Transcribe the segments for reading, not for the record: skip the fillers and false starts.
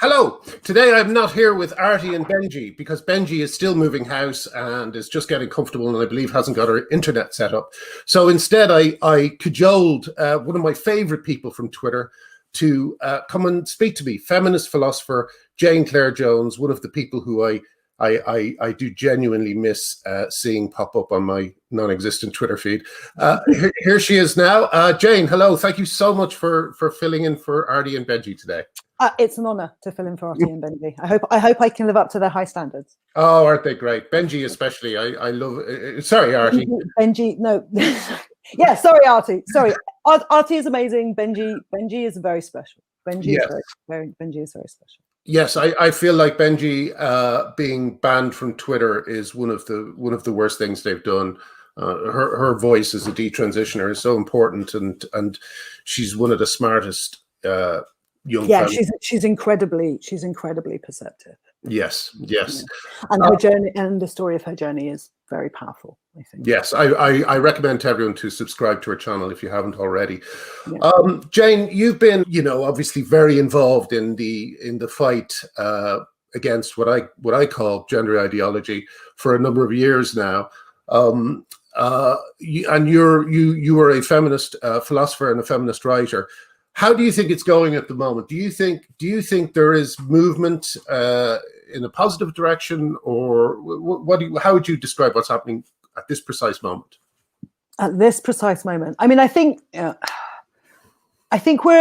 Hello. Today I'm not here with Artie and Benji because Benji is still moving house and is just getting comfortable and I believe hasn't got her internet set up. So instead I cajoled one of my favorite people from Twitter to come and speak to me, feminist philosopher Jane Clare Jones, one of the people who I do genuinely miss seeing pop up on my non-existent Twitter feed. Here she is now. Jane, hello. Thank you so much for filling in for Artie and Benji today. It's an honour to fill in for Artie and Benji. I hope I can live up to their high standards. Oh, aren't they great? Benji especially. I love sorry, Artie. Benji, no. Yeah, sorry, Artie. Sorry. Artie is amazing. Benji is very special. Benji is very special. Yes, I feel like Benji being banned from Twitter is one of the worst things they've done. Her voice as a detransitioner is so important, and she's one of the smartest young. Yeah, she's incredibly perceptive. Yes. And her journey and the story of her journey is very powerful, I think. Yes, I recommend to everyone to subscribe to her channel if you haven't already. Yeah. Jane, you've been, obviously very involved in the fight against what I call gender ideology for a number of years now. And you were a feminist philosopher and a feminist writer. How do you think it's going at the moment? Do you think there is movement in a positive direction, or how would you describe what's happening at this precise moment? At this precise moment, I mean, I think we're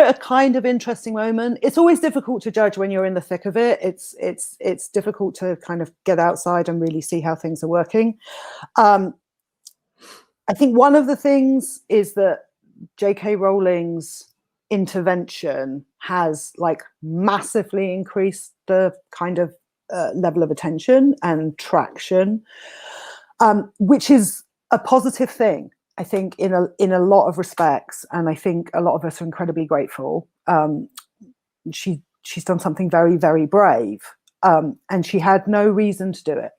at a kind of interesting moment. It's always difficult to judge when you're in the thick of it. It's difficult to kind of get outside and really see how things are working. I think one of the things is that J.K. Rowling's intervention has massively increased the kind of level of attention and traction, which is a positive thing, I think, in a lot of respects, and I think a lot of us are incredibly grateful. She's done something very, very brave, and she had no reason to do it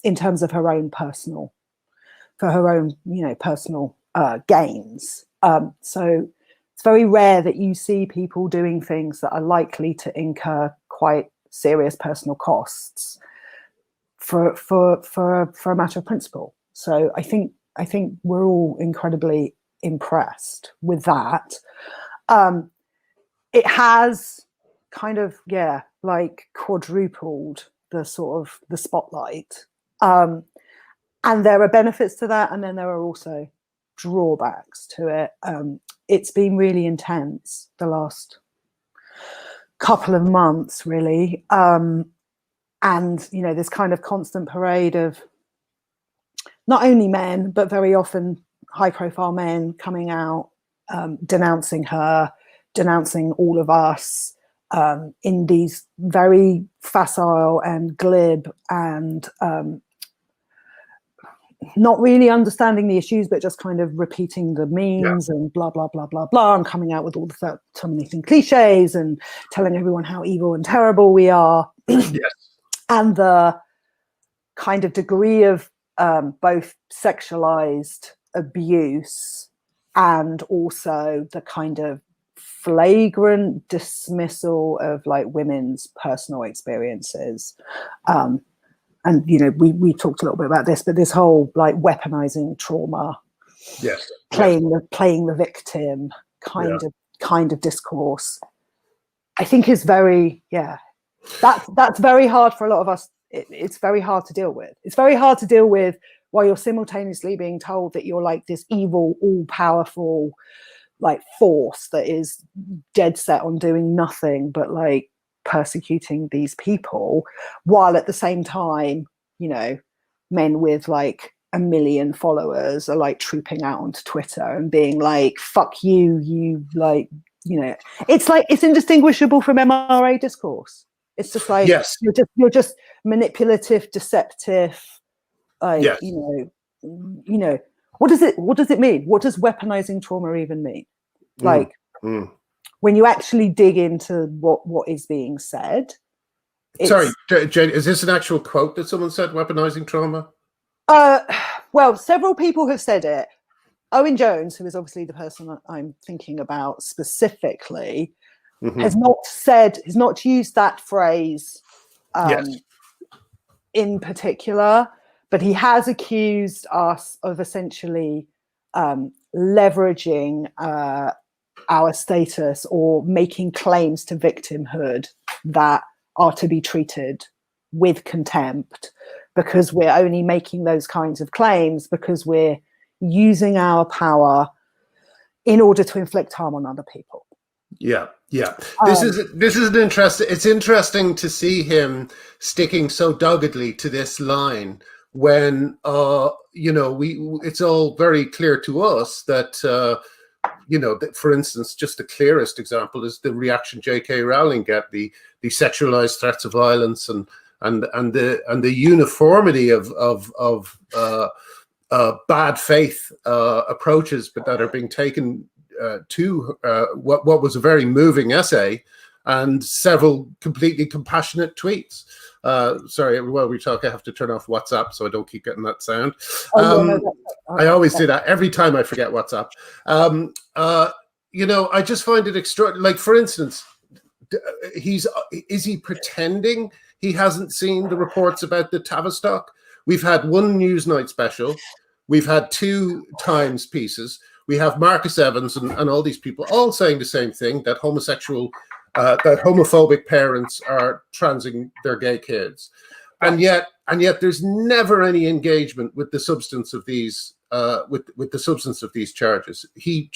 in terms of her own personal gains. So it's very rare that you see people doing things that are likely to incur quite serious personal costs for a matter of principle. So I think we're all incredibly impressed with that. It has kind of quadrupled the spotlight, and there are benefits to that, and then there are also drawbacks to it. It's been really intense the last couple of months, really. And, this kind of constant parade of not only men, but very often high-profile men coming out, denouncing her, denouncing all of us, in these very facile and glib and not really understanding the issues, but just kind of repeating the memes and blah, blah, blah, blah, blah, and coming out with all the terminating cliches and telling everyone how evil and terrible we are. Yes. And the kind of degree of both sexualized abuse and also the kind of flagrant dismissal of women's personal experiences. And we talked a little bit about this, but this whole weaponizing trauma, yes, playing the victim kind of discourse, I think is very that's very hard for a lot of us. It's very hard to deal with. It's very hard to deal with while you're simultaneously being told that you're this evil, all-powerful force that is dead set on doing nothing but persecuting these people, while at the same time men with 1 million followers are trooping out onto Twitter and being fuck you it's indistinguishable from MRA discourse. It's just yes, you're just manipulative, deceptive, yes. What does it mean? What does weaponizing trauma even mean? When you actually dig into what is being said. Sorry, Jane, is this an actual quote that someone said, weaponizing trauma? Well, several people have said it. Owen Jones, who is obviously the person that I'm thinking about specifically, has not used that phrase in particular, but he has accused us of essentially leveraging our status or making claims to victimhood that are to be treated with contempt, because we're only making those kinds of claims because we're using our power in order to inflict harm on other people. Yeah. This is an interesting. It's interesting to see him sticking so doggedly to this line when it's all very clear to us that that, for instance, just the clearest example is the reaction J.K. Rowling get, the sexualized threats of violence and the uniformity of bad faith approaches, but that are being taken to what was a very moving essay and several completely compassionate tweets. Sorry, while we talk, I have to turn off WhatsApp so I don't keep getting that sound. I always do that every time I forget WhatsApp. I just find it extraordinary. Like, for instance, is he pretending he hasn't seen the reports about the Tavistock? We've had one Newsnight special. We've had 2 Times pieces. We have Marcus Evans and all these people all saying the same thing, that that homophobic parents are transing their gay kids. And yet there's never any engagement with the substance of these with the substance of these charges. He's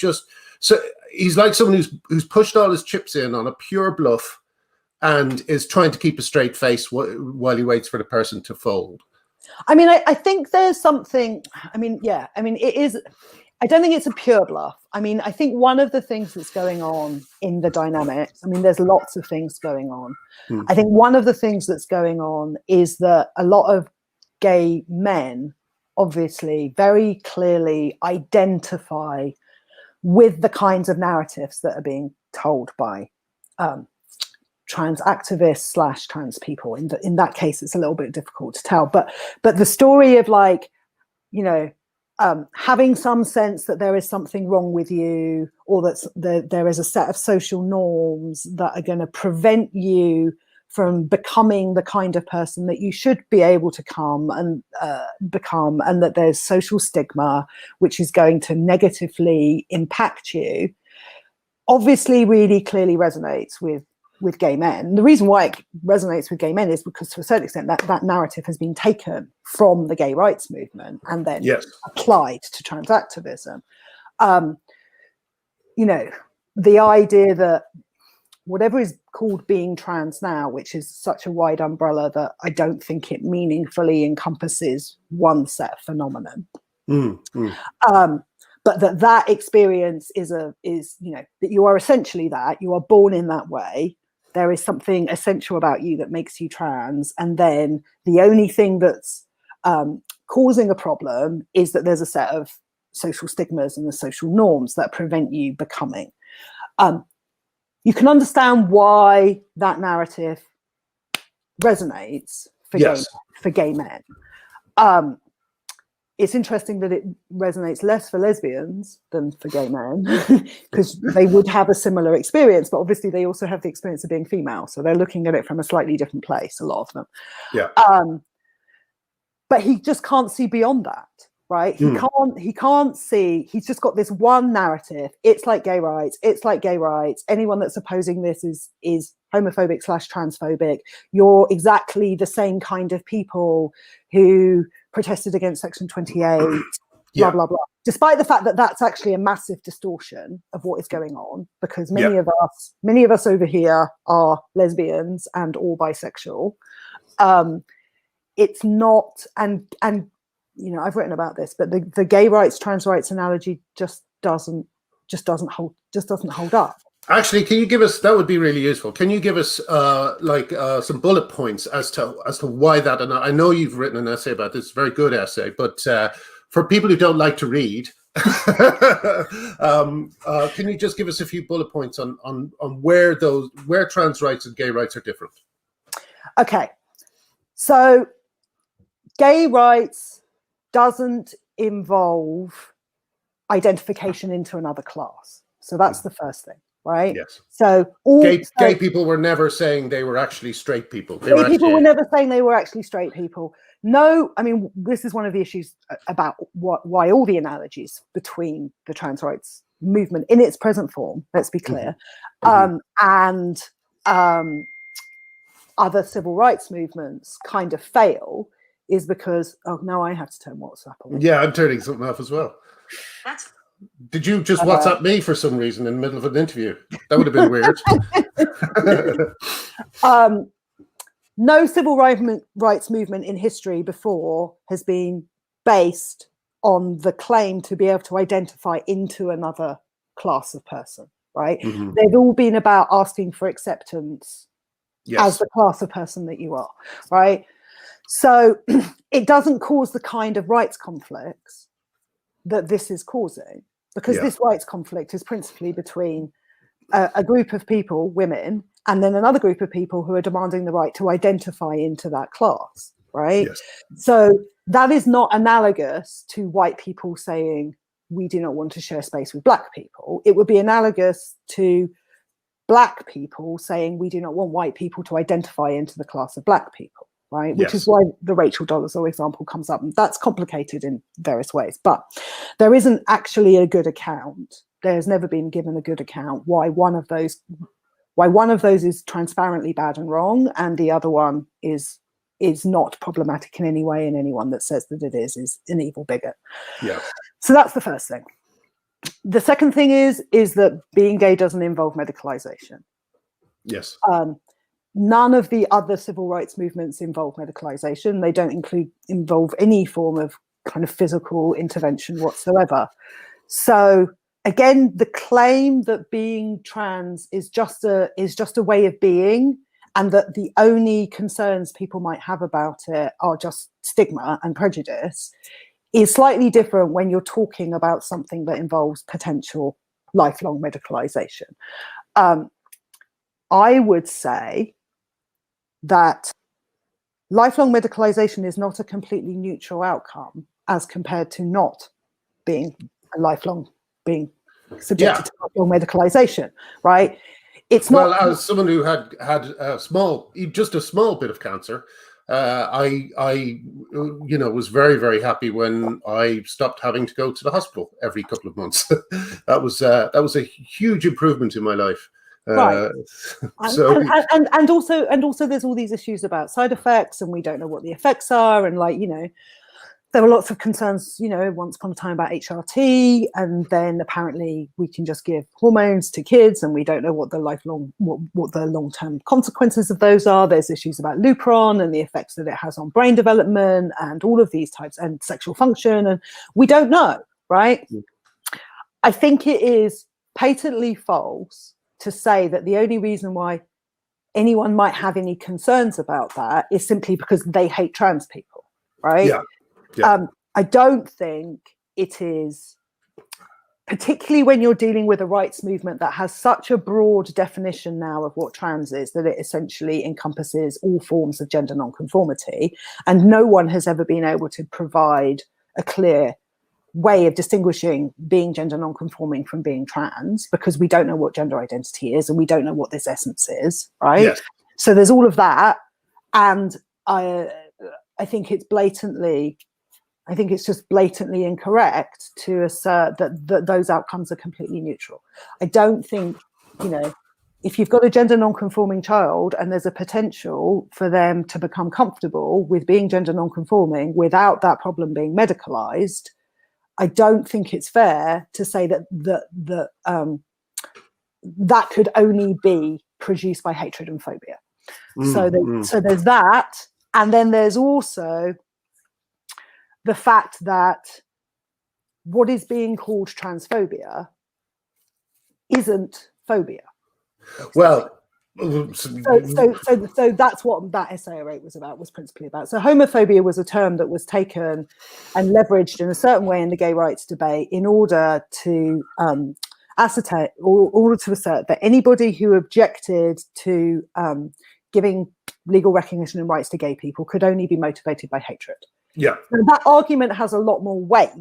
like someone who's pushed all his chips in on a pure bluff and is trying to keep a straight face while he waits for the person to fold. I mean, I think there's something. It is. I don't think it's a pure bluff. I mean, I think one of the things that's going on in the dynamics, there's lots of things going on. I think one of the things that's going on is that a lot of gay men obviously very clearly identify with the kinds of narratives that are being told by trans activists / trans people. In that case, it's a little bit difficult to tell. But the story of having some sense that there is something wrong with you, or that there is a set of social norms that are going to prevent you from becoming the kind of person that you should be able to become, and that there's social stigma which is going to negatively impact you, obviously really clearly resonates with gay men. The reason why it resonates with gay men is because, to a certain extent, that narrative has been taken from the gay rights movement and then applied to trans activism. The idea that whatever is called being trans now, which is such a wide umbrella that I don't think it meaningfully encompasses one set of phenomenon. But that experience is that you are essentially that. You are born in that way. There is something essential about you that makes you trans, and then the only thing that's causing a problem is that there's a set of social stigmas and the social norms that prevent you becoming. You can understand why that narrative resonates for gay men. It's interesting that it resonates less for lesbians than for gay men, because they would have a similar experience, but obviously they also have the experience of being female, so they're looking at it from a slightly different place, a lot of them. But he just can't see beyond that, right? He can't see. He's just got this one narrative. It's like gay rights. It's like gay rights. Anyone that's opposing this is homophobic / transphobic. You're exactly the same kind of people who protested against Section 28, blah, blah, blah. Despite the fact that that's actually a massive distortion of what is going on, because many of us over here are lesbians and or bisexual. It's not, and I've written about this, but the gay rights, trans rights analogy just doesn't hold up. Actually, can you give us, that would be really useful. Can you give us some bullet points as to why that? And I know you've written an essay about this, very good essay, but for people who don't like to read, can you just give us a few bullet points on where trans rights and gay rights are different? Okay, so gay rights doesn't involve identification into another class. So that's the first thing. right? Yes. So gay people were never saying they were actually straight people. Gay people were never saying they were actually straight people. No, I mean, this is one of the issues about why all the analogies between the trans rights movement in its present form, let's be clear, and other civil rights movements kind of fail is because, oh, now I have to turn WhatsApp on. Yeah, I'm turning something off as well. Did you just WhatsApp me for some reason in the middle of an interview? That would have been weird. No civil rights movement in history before has been based on the claim to be able to identify into another class of person, right? They've all been about asking for acceptance as the class of person that you are, right? So it doesn't cause the kind of rights conflicts that this is causing, because this rights conflict is principally between a group of people, women, and then another group of people who are demanding the right to identify into that class, right? So that is not analogous to white people saying, we do not want to share space with black people. It would be analogous to black people saying, we do not want white people to identify into the class of black people, right? Which is why the Rachel Dolezal example comes up. And that's complicated in various ways, but there isn't actually a good account. There's never been given a good account why one of those is transparently bad and wrong, and the other one is not problematic in any way, and anyone that says that it is an evil bigot. So that's the first thing. The second thing is that being gay doesn't involve medicalization. None of the other civil rights movements involve medicalization. They don't involve any form of kind of physical intervention whatsoever. So again, the claim that being trans is just a way of being, and that the only concerns people might have about it are just stigma and prejudice, is slightly different when you're talking about something that involves potential lifelong medicalization. I would say that lifelong medicalization is not a completely neutral outcome as compared to not being subjected to lifelong medicalization, right? It's not. Well, as someone who had just a small bit of cancer, I was very, very happy when I stopped having to go to the hospital every couple of months. That was a huge improvement in my life. Right. So and also there's all these issues about side effects, and we don't know what the effects are, and there were lots of concerns, once upon a time about HRT, and then apparently we can just give hormones to kids, and we don't know what the long-term consequences of those are. There's issues about Lupron and the effects that it has on brain development and all of these types, and sexual function, and we don't know, right? I think it is patently false to say that the only reason why anyone might have any concerns about that is simply because they hate trans people, right? I don't think it is, particularly when you're dealing with a rights movement that has such a broad definition now of what trans is, that it essentially encompasses all forms of gender nonconformity, and no one has ever been able to provide a clear way of distinguishing being gender nonconforming from being trans, because we don't know what gender identity is and we don't know what this essence is, right? So there's all of that, and I think it's just blatantly incorrect to assert that those outcomes are completely neutral. I don't think, if you've got a gender non-conforming child and there's a potential for them to become comfortable with being gender non-conforming without that problem being medicalized, I don't think it's fair to say that that could only be produced by hatred and phobia. So there's that, and then there's also the fact that what is being called transphobia isn't phobia. Well, so that's what that essay was principally about. So homophobia was a term that was taken and leveraged in a certain way in the gay rights debate in order to assert that anybody who objected to giving legal recognition and rights to gay people could only be motivated by hatred. Yeah. So that argument has a lot more weight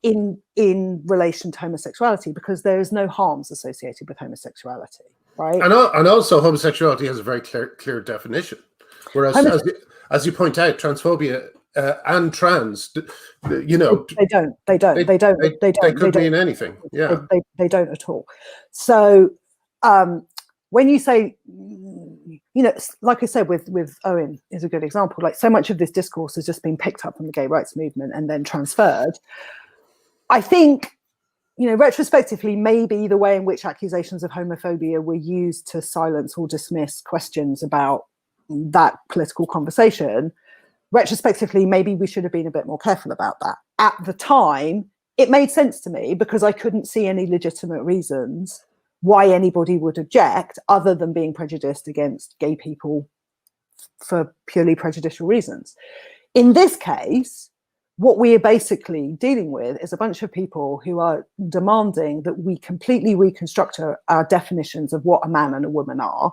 in relation to homosexuality, because there is no harms associated with homosexuality, right? And also homosexuality has a very clear definition, whereas as you point out, transphobia and trans, you know, they could mean anything. Yeah, they don't at all. So when you say, you know, like I said, with Owen is a good example. Like, so much of this discourse has just been picked up from the gay rights movement and then transferred. I think, you know, retrospectively, maybe the way in which accusations of homophobia were used to silence or dismiss questions about that political conversation, retrospectively, maybe we should have been a bit more careful about that. At the time, it made sense to me because I couldn't see any legitimate reasons why anybody would object other than being prejudiced against gay people for purely prejudicial reasons. In this case, what we are basically dealing with is a bunch of people who are demanding that we completely reconstruct our definitions of what a man and a woman are,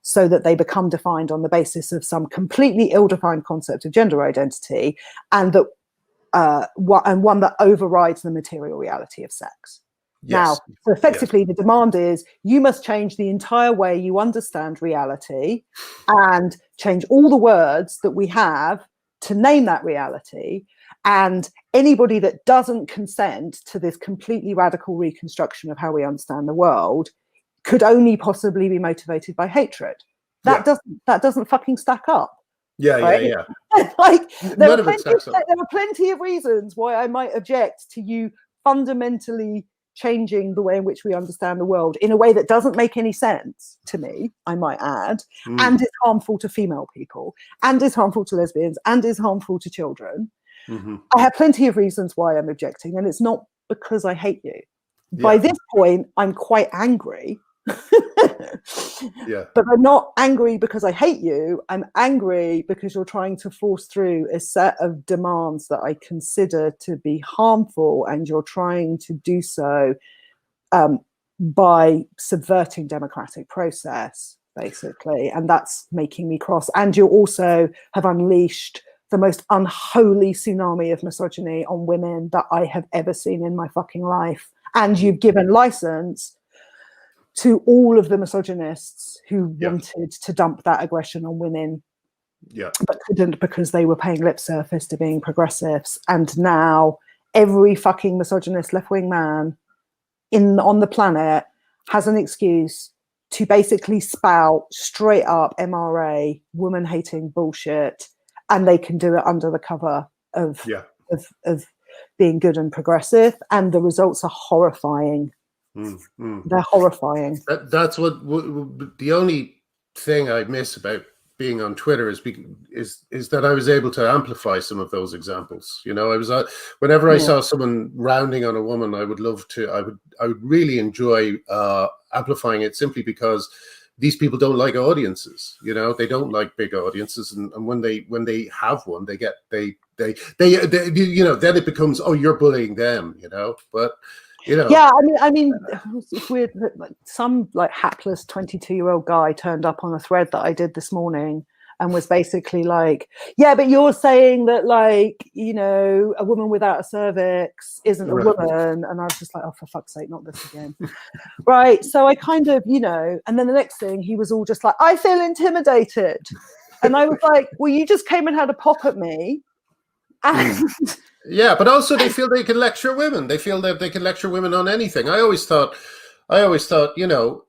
so that they become defined on the basis of some completely ill-defined concept of gender identity, and that one that overrides the material reality of sex. Yes. Now, so effectively, the demand is you must change the entire way you understand reality and change all the words that we have to name that reality. And anybody that doesn't consent to this completely radical reconstruction of how we understand the world could only possibly be motivated by hatred. That doesn't fucking stack up. Right? Like, there are plenty of reasons why I might object to you fundamentally changing the way in which we understand the world in a way that doesn't make any sense to me, I might add, and is harmful to female people, and is harmful to lesbians, and is harmful to children. Mm-hmm. I have plenty of reasons why I'm objecting, and it's not because I hate you. By this point, I'm quite angry. But I'm not angry because I hate you. I'm angry because you're trying to force through a set of demands that I consider to be harmful, and you're trying to do so by subverting democratic process, basically, and that's making me cross. And you also have unleashed the most unholy tsunami of misogyny on women that I have ever seen in my fucking life, and you've given license to all of the misogynists who wanted to dump that aggression on women, but couldn't because they were paying lip service to being progressives. And now every fucking misogynist left-wing man on the planet has an excuse to basically spout straight up MRA, woman-hating bullshit, and they can do it under the cover of being good and progressive, and the results are horrifying. They're horrifying. That's what the only thing I miss about being on Twitter is that I was able to amplify some of those examples. You know, I was whenever I saw someone rounding on a woman, I would really enjoy amplifying it, simply because these people don't like audiences. You know, they don't like big audiences, and when they have one, they you know, then it becomes, oh, you're bullying them. You know, but. You know. Yeah, I mean, it's weird that some like hapless 22-year-old guy turned up on a thread that I did this morning and was basically like, yeah, but you're saying that, like, you know, a woman without a cervix isn't a woman. And I was just like, oh, for fuck's sake, not this again. Right. So I kind of, you know, and then the next thing he was all just like, I feel intimidated. And I was like, well, you just came and had a pop at me. And yeah, but also they feel they can lecture women. They feel that they can lecture women on anything. I always thought, you know,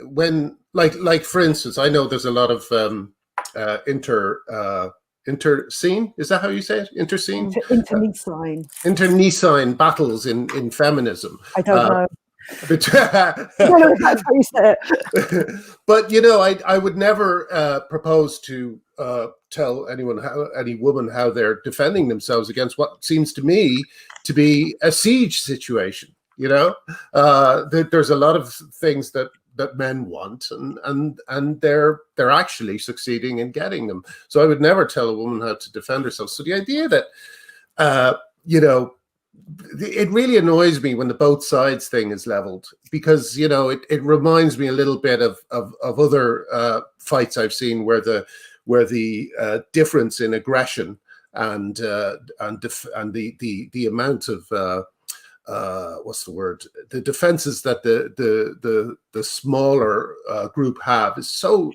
when for instance, I know there's a lot of interscene. Is that how you say it? Interscene? Internecine battles in feminism. I don't know. But, I don't know if that's how you say it. But you know, I would never propose to tell any woman how they're defending themselves against what seems to me to be a siege situation. You know, there's a lot of things that men want, and they're actually succeeding in getting them. So I would never tell a woman how to defend herself. So the idea that you know, it really annoys me when the both sides thing is leveled, because, you know, it reminds me a little bit of other fights I've seen where the difference in aggression and the amount of what's the word? The defenses that the smaller group have is so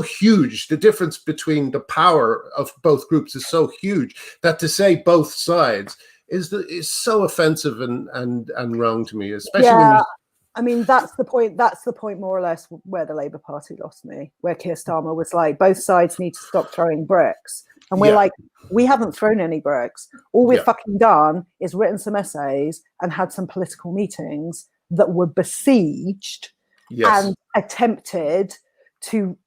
huge. The difference between the power of both groups is so huge that to say both sides is so offensive and wrong to me, especially when I mean, that's the point. That's the point, more or less, where the Labour Party lost me. Where Keir Starmer was like, both sides need to stop throwing bricks, and we're like, we haven't thrown any bricks. All we've fucking done is written some essays and had some political meetings that were besieged and attempted to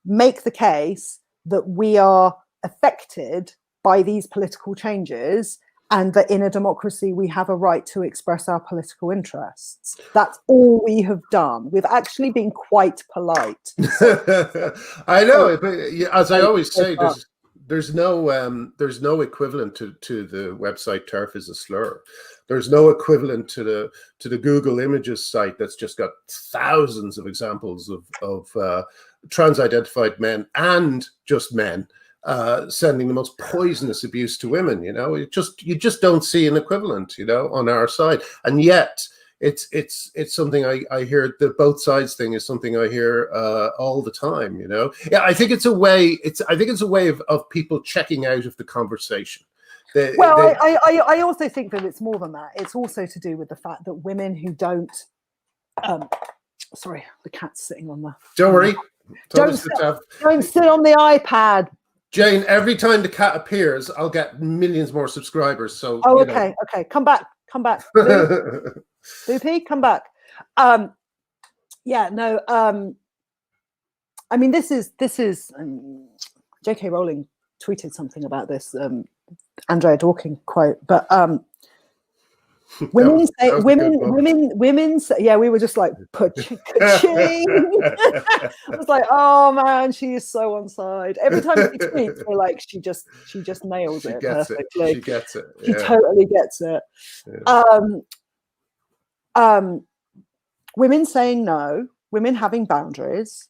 make the case that we are affected by these political changes, and that in a democracy we have a right to express our political interests. That's all we have done. We've actually been quite polite. I know, but as I always say, there's no equivalent to the website "TERF is a slur." There's no equivalent to the Google Images site that's just got thousands of examples of trans-identified men and just men sending the most poisonous abuse to women. You just don't see an equivalent, on our side, and yet it's something I hear. The both sides thing is something I hear all the time. I think it's a way. I think it's a way of people checking out of the conversation. I also think that it's more than that. It's also to do with the fact that women who don't. Sorry, the cat's sitting on the. Don't worry. Don't sit on the iPad. Jane, every time the cat appears, I'll get millions more subscribers. So okay, come back. Loopy, come back. I mean, this is J.K. Rowling tweeted something about this Andrea Dworkin quote, but women say, yeah, we were just like, ka-ching. I was like, oh man, she is so on side. Every time she tweets, we're like, she just nails it perfectly. She gets it. She totally gets it. Women saying no, women having boundaries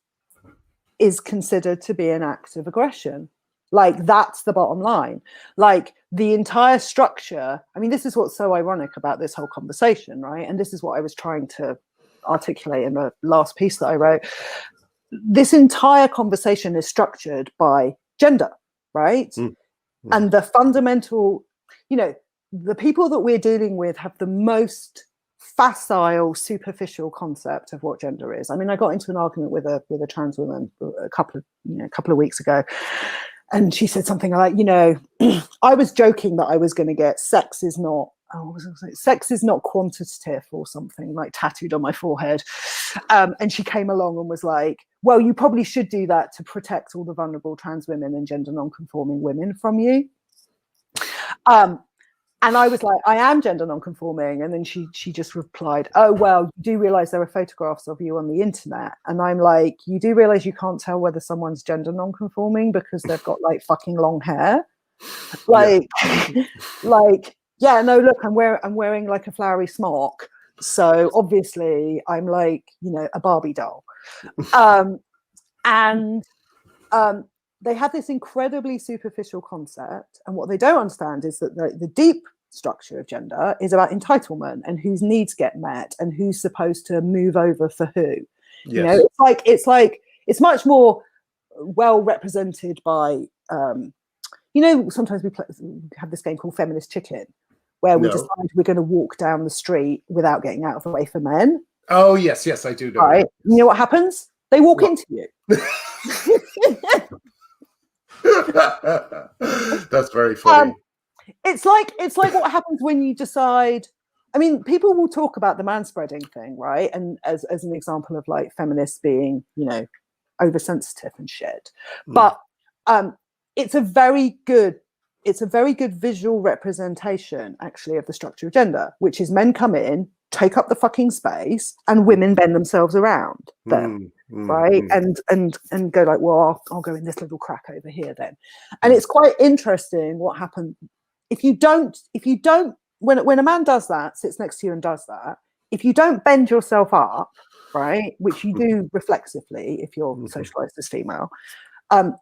is considered to be an act of aggression. Like, that's the bottom line. Like, the entire structure, I mean, this is what's so ironic about this whole conversation, right? And this is what I was trying to articulate in the last piece that I wrote. This entire conversation is structured by gender, right? And the fundamental, the people that we're dealing with have the most facile, superficial concept of what gender is. I mean, I got into an argument with a trans woman a couple of weeks ago. And she said something like, I was joking that I was going to get sex is not quantitative or something, like tattooed on my forehead. And she came along and was like, well, you probably should do that to protect all the vulnerable trans women and gender non-conforming women from you. And I was like, I am gender non-conforming. And then she just replied, oh, well, you do realize there are photographs of you on the internet. And I'm like, you do realize you can't tell whether someone's gender non-conforming because they've got like fucking long hair. Look, I'm wearing like a flowery smock. So obviously I'm like, a Barbie doll. They have this incredibly superficial concept. And what they don't understand is that the deep structure of gender is about entitlement and whose needs get met and who's supposed to move over for who. Yes. It's much more well represented by, sometimes we have this game called Feminist Chicken, where we decide we're going to walk down the street without getting out of the way for men. Oh, yes, I do know. Right. You know what happens? They walk into you. That's very funny. It's like what happens when you decide. I mean, people will talk about the manspreading thing, right? And as an example of like feminists being, oversensitive and shit. But it's a very good visual representation, actually, of the structure of gender, which is men come in, take up the fucking space, and women bend themselves around them. Right. And go like, well, I'll go in this little crack over here then. And it's quite interesting what happened if you don't when a man does that, sits next to you and does that, if you don't bend yourself up, right, which you do reflexively if you're socialized as female, and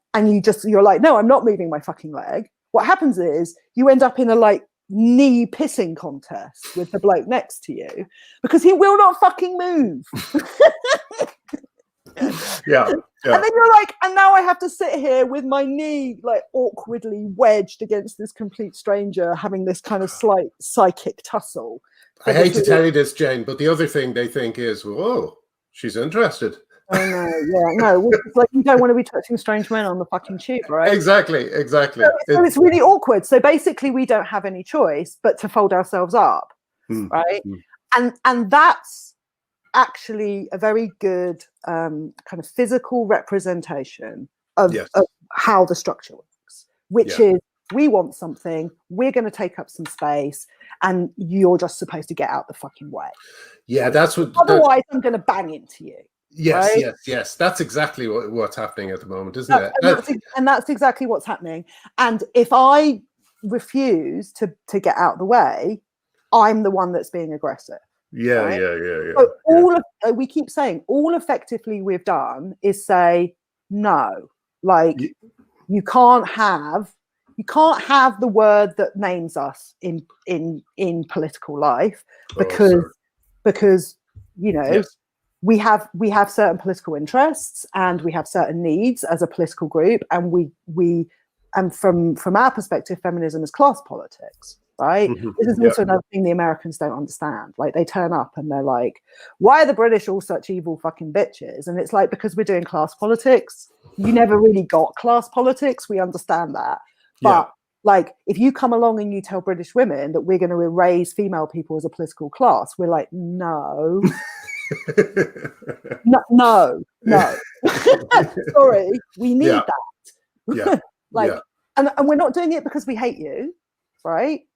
you're like, no, I'm not moving my fucking leg, what happens is you end up in a like knee pissing contest with the bloke next to you because he will not fucking move. Yeah. And then you're like, and now I have to sit here with my knee like awkwardly wedged against this complete stranger, having this kind of slight psychic tussle. I hate to tell you this, Jane, but the other thing they think is, whoa, she's interested. I know, yeah, no, it's like you don't want to be touching strange men on the fucking tube, right? Exactly. So it's really awkward. So basically, we don't have any choice but to fold ourselves up, right? And that's actually a very good kind of physical representation of how the structure works, which is we want something, we're going to take up some space, and you're just supposed to get out the fucking way. Yeah, that's what. Otherwise, I'm going to bang into you. Yes, right? yes. That's exactly what's happening at the moment, isn't it? And that's exactly what's happening. And if I refuse to get out of the way, I'm the one that's being aggressive. Yeah, right? So we keep saying all effectively we've done is say no. Like you can't have the word that names us in political life because you know. Yes. We have certain political interests and we have certain needs as a political group, and we from our perspective, feminism is class politics, right? This is also another thing the Americans don't understand. Like they turn up and they're like, "Why are the British all such evil fucking bitches?" And it's like, because we're doing class politics. You never really got class politics. We understand that, but like if you come along and you tell British women that we're going to erase female people as a political class, we're like, no. no. Sorry, we need that. And we're not doing it because we hate you, right?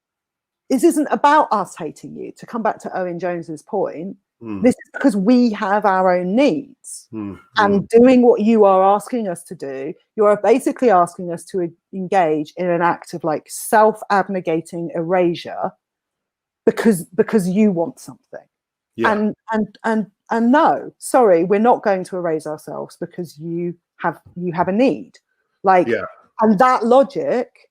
This isn't about us hating you. To come back to Owen Jones's point, this is because we have our own needs. And doing what you are asking us to do, you are basically asking us to engage in an act of like self-abnegating erasure because you want something. And no, sorry, we're not going to erase ourselves because you have a need. Like, and that logic,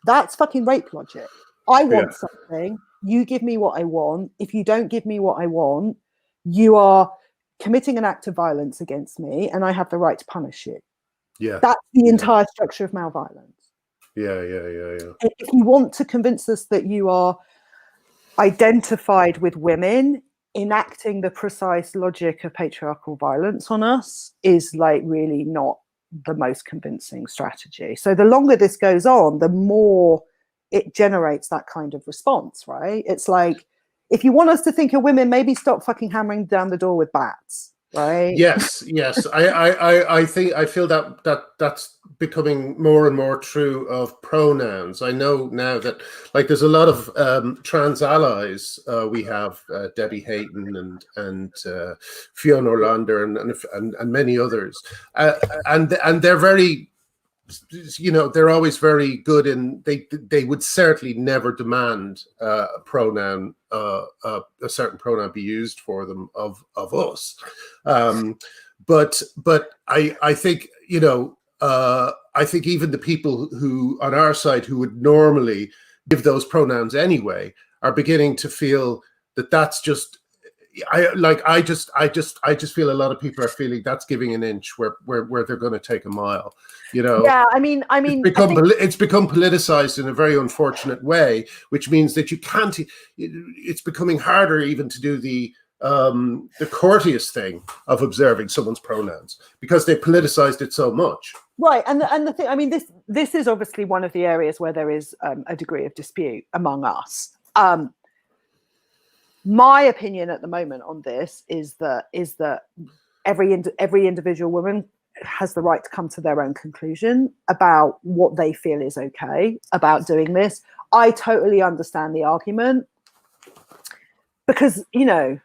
that's fucking rape logic. I want something, you give me what I want. If you don't give me what I want, you are committing an act of violence against me, and I have the right to punish you. Yeah, that's the entire structure of male violence. Yeah. If you want to convince us that you are identified with women, enacting the precise logic of patriarchal violence on us is like really not the most convincing strategy. So the longer this goes on, the more it generates that kind of response, right? It's like, if you want us to think of women, maybe stop fucking hammering down the door with bats, right? Yes. I feel that's becoming more and more true of pronouns. I know now that like there's a lot of trans allies. We have Debbie Hayton and Fiona Orlander and many others, and they're very, you know, they're always very good in they would certainly never demand a pronoun, a certain pronoun be used for them of us, but I think, you know, I think even the people who on our side who would normally give those pronouns anyway are beginning to feel that that's just. I just feel a lot of people are feeling that's giving an inch where they're going to take a mile, you know. Yeah, I mean, it's become politicized in a very unfortunate way, which means that you can't. It's becoming harder even to do the courteous thing of observing someone's pronouns because they politicized it so much. Right, and the thing, I mean, this is obviously one of the areas where there is a degree of dispute among us. My opinion at the moment on this is that every individual woman has the right to come to their own conclusion about what they feel is okay about doing this. I totally understand the argument because, you know,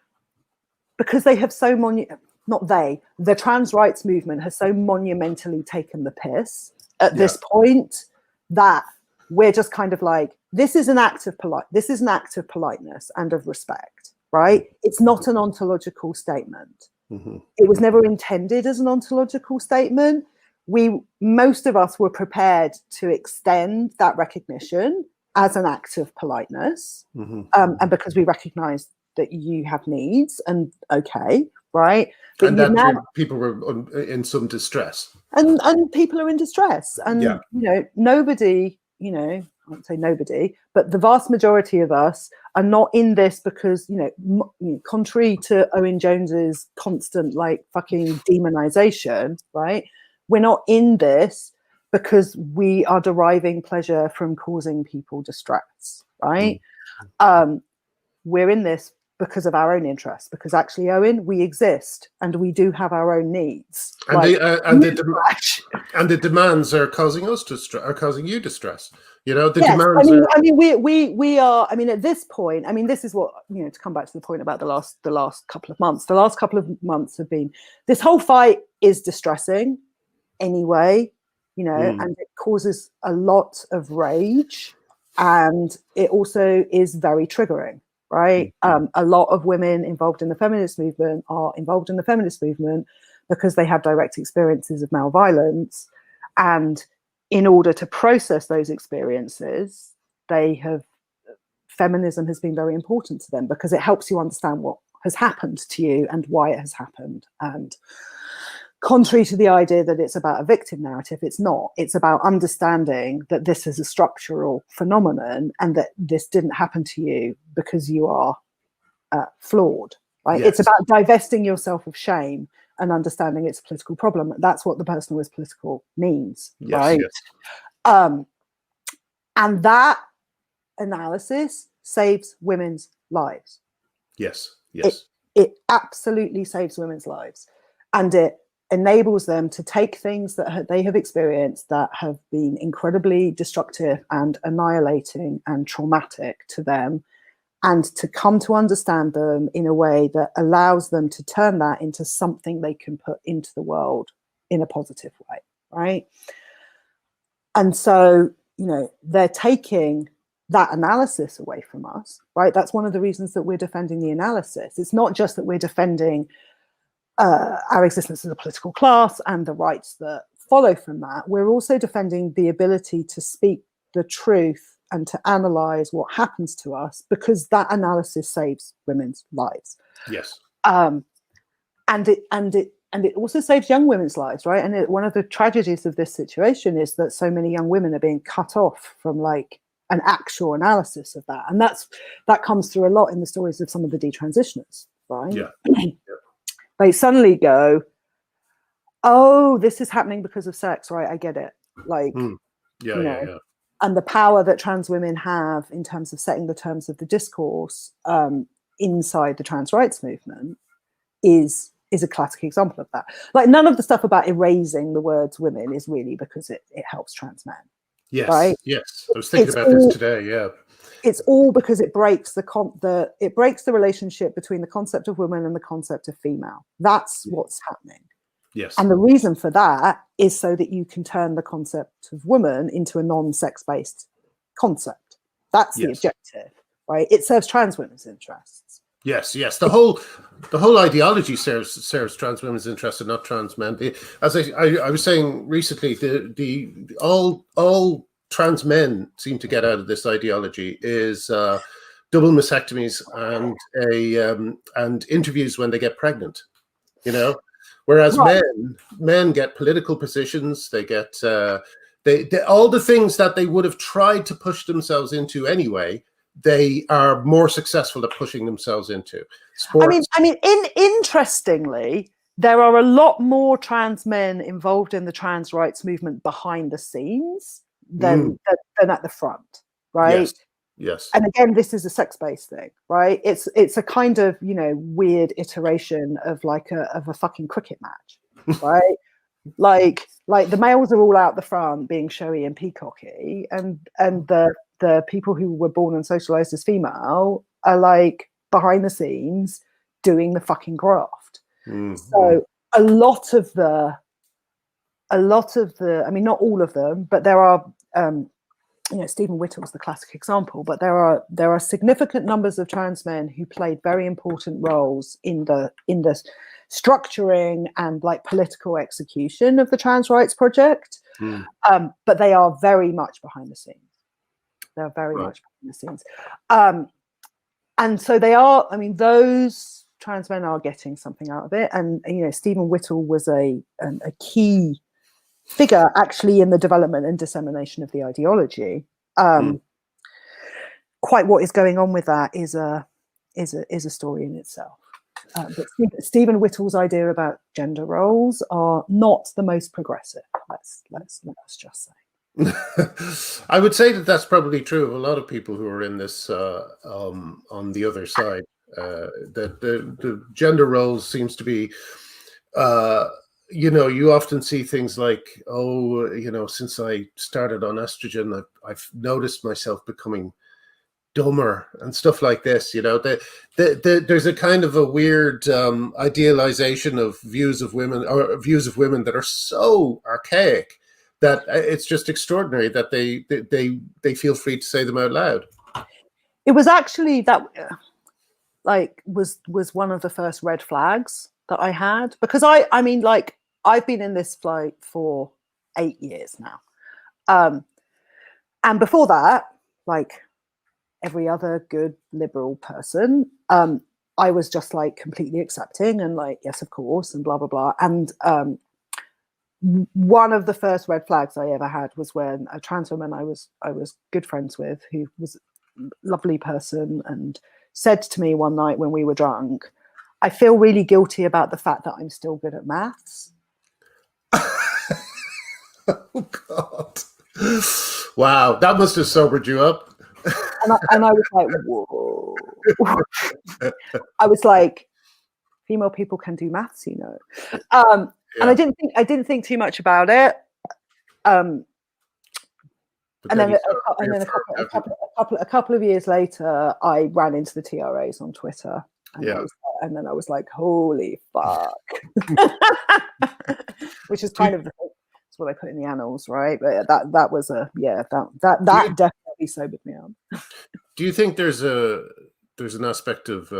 because they have so the trans rights movement has so monumentally taken the piss at this point that we're just kind of like, this is an act of politeness and of respect, right? It's not an ontological statement. It was never intended as an ontological statement. most of us were prepared to extend that recognition as an act of politeness, and because we recognize that you have needs, and okay, right? But and that people were in some distress, and people are in distress, and nobody, I won't say nobody, but the vast majority of us are not in this because, contrary to Owen Jones's constant fucking demonization, right? We're not in this because we are deriving pleasure from causing people distress, right? We're in this because of our own interests, because actually, Owen, we exist and we do have our own needs. And the demands are causing us distress, are causing you distress. Demands. We are. I mean, at this point, this is what, to come back to the point about the last couple of months. The last couple of months have been, this whole fight is distressing anyway, and it causes a lot of rage, and it also is very triggering. Right. A lot of women involved in the feminist movement are involved in the feminist movement because they have direct experiences of male violence. And in order to process those experiences, feminism has been very important to them because it helps you understand what has happened to you and why it has happened. And contrary to the idea that it's about a victim narrative, it's not. It's about understanding that this is a structural phenomenon and that this didn't happen to you because you are flawed. Right? Yes. It's about divesting yourself of shame and understanding it's a political problem. That's what the personal is political means. Yes, right? Yes. And that analysis saves women's lives. Yes. Yes. It absolutely saves women's lives. And it enables them to take things that they have experienced that have been incredibly destructive and annihilating and traumatic to them, and to come to understand them in a way that allows them to turn that into something they can put into the world in a positive way, right? And so, they're taking that analysis away from us, right? That's one of the reasons that we're defending the analysis. It's not just that we're defending our existence as a political class and the rights that follow from that. We're also defending the ability to speak the truth and to analyze what happens to us, because that analysis saves women's lives. Yes. And it also saves young women's lives, right? And one of the tragedies of this situation is that so many young women are being cut off from an actual analysis of that, and that comes through a lot in the stories of some of the detransitioners, right? Yeah. They suddenly go, oh, this is happening because of sex, right? I get it. Yeah. And the power that trans women have in terms of setting the terms of the discourse inside the trans rights movement is a classic example of that. None of the stuff about erasing the words women is really because it helps trans men. Yes, right? Yes. I was thinking about this today, yeah. It's all because it breaks it breaks the relationship between the concept of woman and the concept of female. That's what's happening. Yes. And the reason for that is so that you can turn the concept of woman into a non-sex-based concept. That's the objective, right? It serves trans women's interests. Yes. The whole ideology serves trans women's interests and not trans men. As I was saying recently, all trans men seem to get out of this ideology is double mastectomies and interviews when they get pregnant, whereas right. men get political positions, they get all the things that they would have tried to push themselves into anyway. They are more successful at pushing themselves into sports. Interestingly, there are a lot more trans men involved in the trans rights movement behind the scenes than at the front, right? Yes. And again, this is a sex-based thing, right? It's a kind of weird iteration of a fucking cricket match, right? like the males are all out the front being showy and peacocky, and the people who were born and socialized as female are behind the scenes doing the fucking graft. So a lot of the, not all of them, but there are, Stephen Whittle's the classic example, but there are significant numbers of trans men who played very important roles in the structuring and like political execution of the trans rights project. But they are very much behind the scenes. They're very much behind the scenes. And so they are, I mean, those trans men are getting something out of it. And, you know, Stephen Whittle was a key figure actually in the development and dissemination of the ideology. Quite what is going on with that is a story in itself. But Stephen Whittle's idea about gender roles are not the most progressive. Let's just say. I would say that that's probably true of a lot of people who are in this on the other side. That the gender roles seems to be, you know, you often see things like, oh, you know, since I started on estrogen, I've noticed myself becoming dumber and stuff like this. You know, there's a kind of a weird idealization of views of women that are so archaic that it's just extraordinary that they feel free to say them out loud. It was actually that like was one of the first red flags that I had, because I mean, like, I've been in this flight for 8 years now. And before that, like every other good liberal person, I was just like completely accepting and like, yes, of course, and blah, blah, blah. And one of the first red flags I ever had was when a trans woman I was good friends with, who was a lovely person, and said to me one night when we were drunk, I feel really guilty about the fact that I'm still good at maths. Oh, God. Wow, that must have sobered you up. And I was like, whoa. I was like, female people can do maths, you know. And I didn't think too much about it. And then a couple of years later, I ran into the TRAs on Twitter. And then I was like, holy fuck. Which is kind of that's what I put in the annals, right? But that was that definitely sobered me up. Do you think there's an aspect of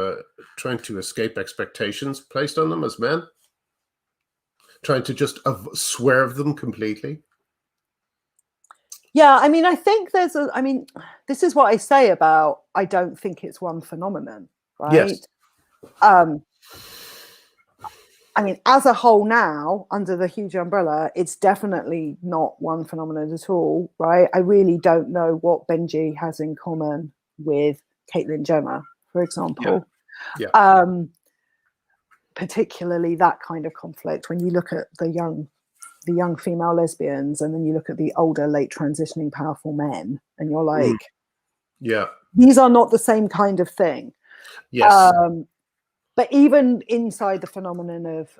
trying to escape expectations placed on them as men? Trying to just swerve them completely? Yeah, I mean, I think this is what I say about, I don't think it's one phenomenon, right? Yes. I mean, as a whole now, under the huge umbrella, it's definitely not one phenomenon at all, right? I really don't know what Benji has in common with Caitlyn Jenner, for example. Yeah. Particularly that kind of conflict, when you look at the young female lesbians, and then you look at the older, late transitioning powerful men, and you're like, these are not the same kind of thing. Yes. But even inside the phenomenon of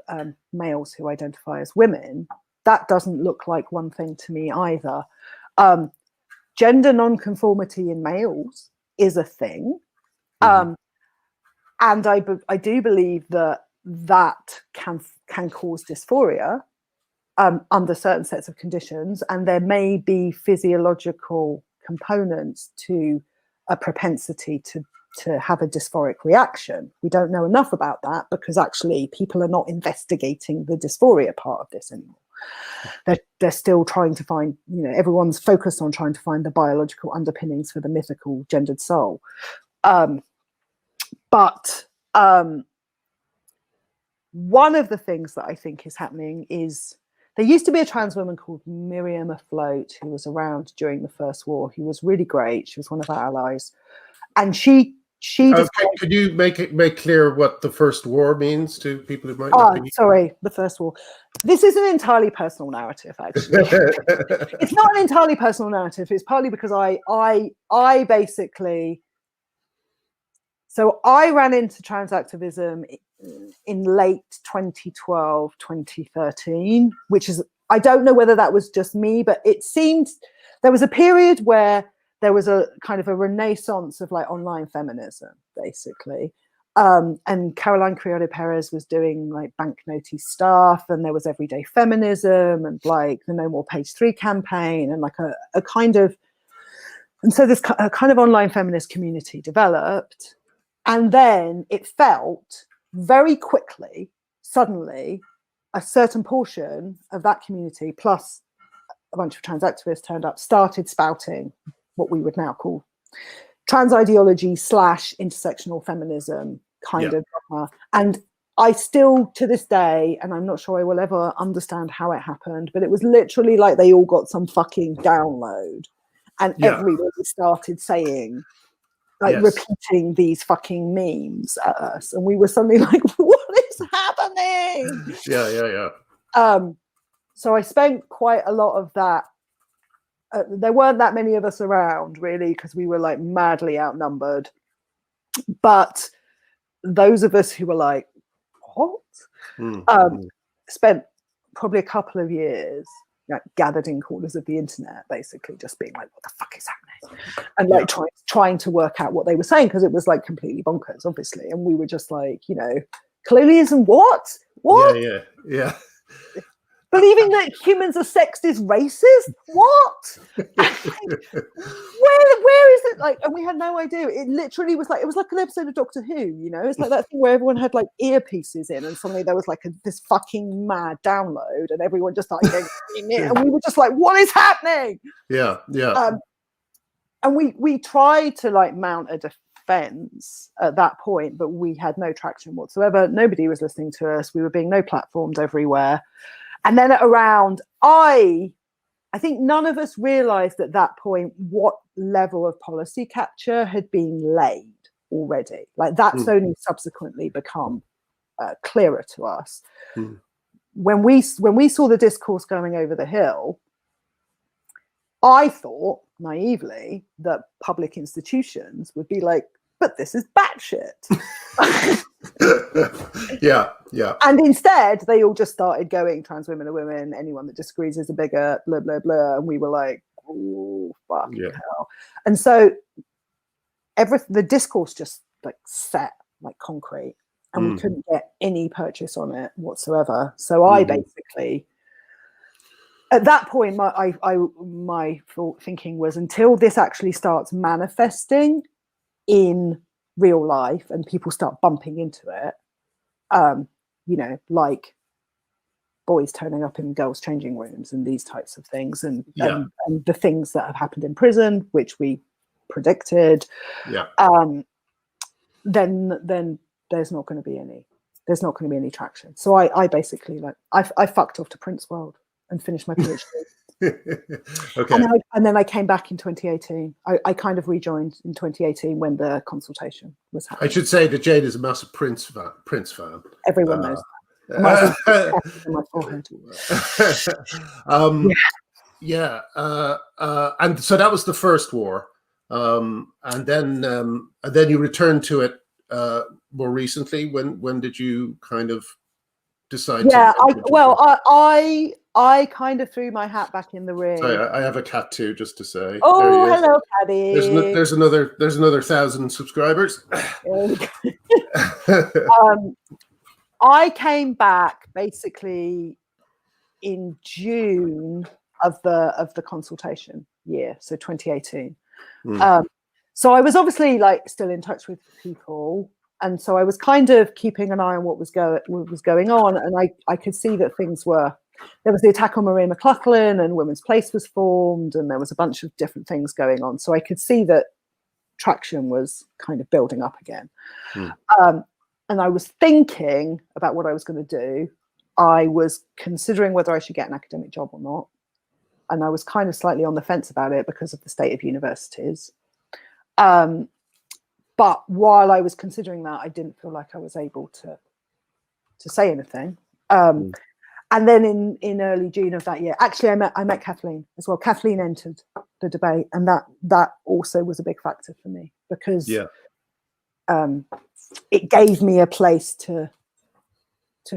males who identify as women, that doesn't look like one thing to me either. Gender nonconformity in males is a thing. And I do believe that can cause dysphoria under certain sets of conditions, and there may be physiological components to a propensity to have a dysphoric reaction. We don't know enough about that, because actually people are not investigating the dysphoria part of this anymore. They're still trying to find, you know, everyone's focused on trying to find the biological underpinnings for the mythical gendered soul. But one of the things that I think is happening is, there used to be a trans woman called Miriam Afloat who was around during the First War, who was really great. She was one of our allies. And she could you make clear what the First War means to people who might not be? Sorry, the First War. This is an entirely personal narrative, actually. It's not an entirely personal narrative. It's partly because I basically, so I ran into trans activism in late 2012, 2013, which is, I don't know whether that was just me, but it seemed there was a period where there was a kind of a renaissance of like online feminism, basically. And Caroline Criado Perez was doing like banknotey stuff, and there was everyday feminism and like the No More Page 3 campaign, and like a kind of, and so this a kind of online feminist community developed. And then it felt very quickly, suddenly a certain portion of that community, plus a bunch of trans activists turned up, started spouting what we would now call trans ideology / intersectional feminism kind of drama. And I still, to this day, and I'm not sure I will ever understand how it happened, but it was literally like they all got some fucking download and everybody started saying, like, repeating these fucking memes at us. And we were suddenly like, what is happening? So I spent quite a lot of that. There weren't that many of us around, really, because we were like madly outnumbered. But those of us who were like, what? Spent probably a couple of years gathered in corners of the internet, basically just being like, what the fuck is happening? And like trying to work out what they were saying, because it was like completely bonkers, obviously. And we were just like, colonialism, what? Yeah. Believing that humans are sexed is racist? What? Where is it? Like, and we had no idea. It literally was like, it was like an episode of Doctor Who, It's like that thing where everyone had like earpieces in and suddenly there was like this fucking mad download and everyone just started going, and we were just like, what is happening? Yeah. And we tried to like mount a defense at that point, but we had no traction whatsoever. Nobody was listening to us. We were being platformed everywhere. And then at around, I think none of us realized at that point what level of policy capture had been laid already. Like that's only subsequently become clearer to us. When we saw the discourse going over the hill, I thought naively that public institutions would be like, but this is batshit. Yeah. And instead, they all just started going, trans women are women, anyone that disagrees is a bigot, blah, blah, blah. And we were like, oh, fucking hell. And so the discourse just like set like concrete and we couldn't get any purchase on it whatsoever. So I basically, at that point, my thinking was until this actually starts manifesting in real life and people start bumping into it, like boys turning up in girls' changing rooms and these types of things, and the things that have happened in prison, which we predicted, then there's not going to be any traction. So I basically I fucked off to Prince World and finished my PhD. Okay. And then I came back in 2018. I kind of rejoined in 2018 when the consultation was happening. I should say that Jane is a massive Prince fan. Everyone knows that. My forehead. And so that was the first war, and then you returned to it more recently. When did you kind of decide? I kind of threw my hat back in the ring. Sorry, I have a cat too, just to say. Oh, hello, Caddy. There's another 1,000 subscribers. I came back basically in June of the consultation year, so 2018. So I was obviously like still in touch with people, and so I was kind of keeping an eye on what was going on, and I could see that things were. There was the attack on Maria McLachlan and Women's Place was formed, and there was a bunch of different things going on. So I could see that traction was kind of building up again. And I was thinking about what I was going to do. I was considering whether I should get an academic job or not. And I was kind of slightly on the fence about it because of the state of universities. But while I was considering that, I didn't feel like I was able to say anything. And then in early June of that year, actually, I met Kathleen as well. Kathleen entered the debate, and that also was a big factor for me because it gave me a place to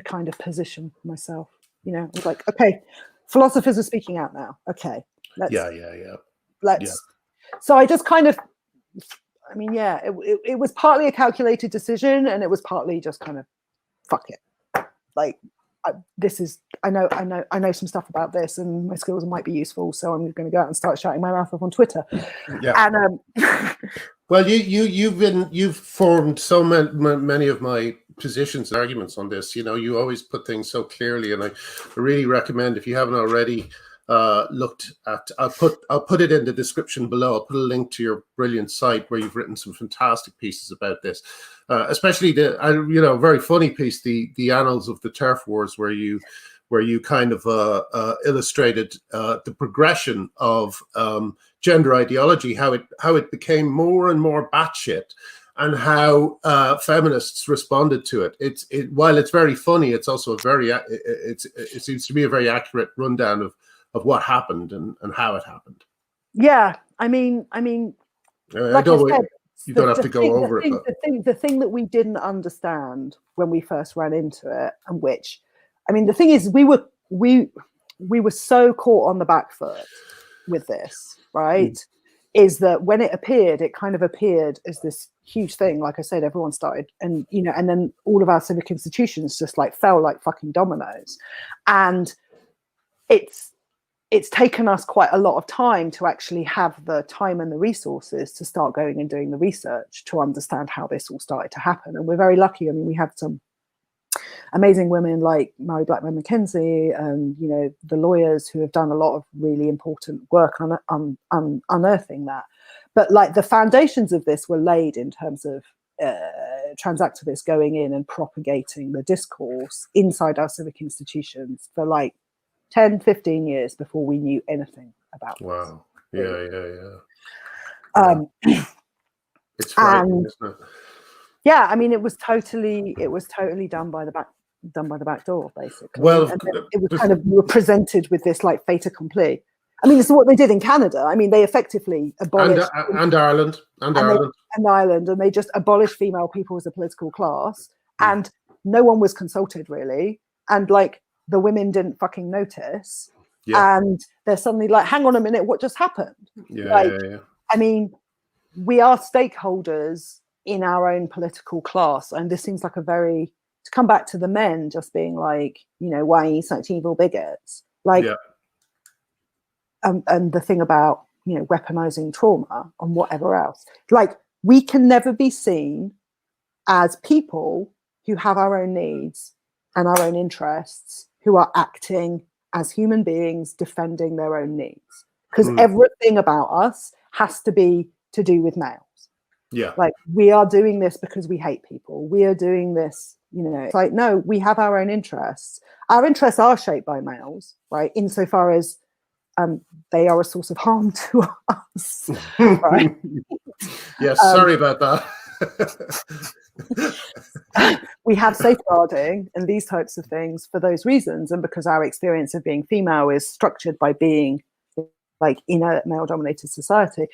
kind of position myself. I was like, okay, philosophers are speaking out now. Okay, let's. So I just kind of, it was partly a calculated decision, and it was partly just kind of, fuck it, like. I know some stuff about this and my skills might be useful, so I'm going to go out and start shouting my mouth off on Twitter. And well, you've formed so many of my positions and arguments on this. You know, you always put things so clearly, and I really recommend, if you haven't already looked at, I'll put it in the description below. I'll put a link to your brilliant site where you've written some fantastic pieces about this, especially the very funny piece, the Annals of the Turf Wars, where you kind of illustrated the progression of gender ideology, how it became more and more batshit, and how feminists responded to it. While it's very funny, it's also it seems to be a very accurate rundown of what happened and how it happened. Yeah, I mean, like you I said, don't have to go over it. But the thing that we didn't understand when we first ran into it, and which, I mean, the thing is, we were so caught on the back foot with this, right? Is that when it appeared, it kind of appeared as this huge thing. Like I said, everyone started, and then all of our civic institutions just like fell like fucking dominoes. And it's taken us quite a lot of time to actually have the time and the resources to start going and doing the research to understand how this all started to happen. And we're very lucky. I mean, we had some amazing women like Mary Blackman Mackenzie and, the lawyers who have done a lot of really important work on unearthing that. But like the foundations of this were laid in terms of trans activists going in and propagating the discourse inside our civic institutions for like 10, 15 years before we knew anything about this. Wow. Yeah. It's frightening, isn't it? Yeah, I mean, it was totally done by the back door, basically. Well, and it was kind of, we were presented with this like fait accompli. I mean, this is what they did in Canada. I mean, they effectively abolished and Ireland, and they just abolished female people as a political class, and no one was consulted really, and like the women didn't fucking notice, and they're suddenly like, hang on a minute, what just happened? I mean, we are stakeholders in our own political class, and this seems like to come back to the men just being like, why are you such evil bigots? Like, and the thing about weaponizing trauma and whatever else, like, we can never be seen as people who have our own needs and our own interests, who are acting as human beings defending their own needs, because everything about us has to be to do with males. Yeah, like, we are doing this because we hate people. We are doing this, it's like, no, we have our own interests. Our interests are shaped by males, right? Insofar as they are a source of harm to us, right? Yes, sorry about that. We have safeguarding and these types of things for those reasons, and because our experience of being female is structured by being like in a male-dominated society.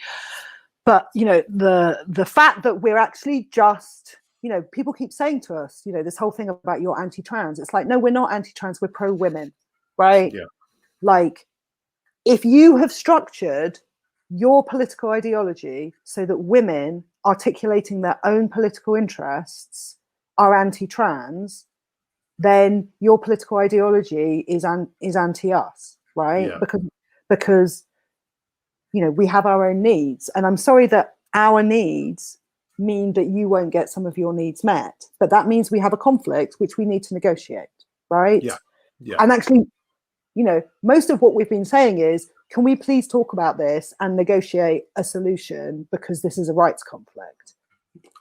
But the fact that we're actually just, people keep saying to us, this whole thing about you're anti-trans. It's like, no, we're not anti-trans. We're pro-women, right? Yeah. Like, if you have structured your political ideology so that women articulating their own political interests are anti-trans, then your political ideology is anti-us, right? Yeah. Because we have our own needs, and I'm sorry that our needs mean that you won't get some of your needs met, but that means we have a conflict which we need to negotiate, right? Yeah. And actually, most of what we've been saying is, can we please talk about this and negotiate a solution, because this is a rights conflict.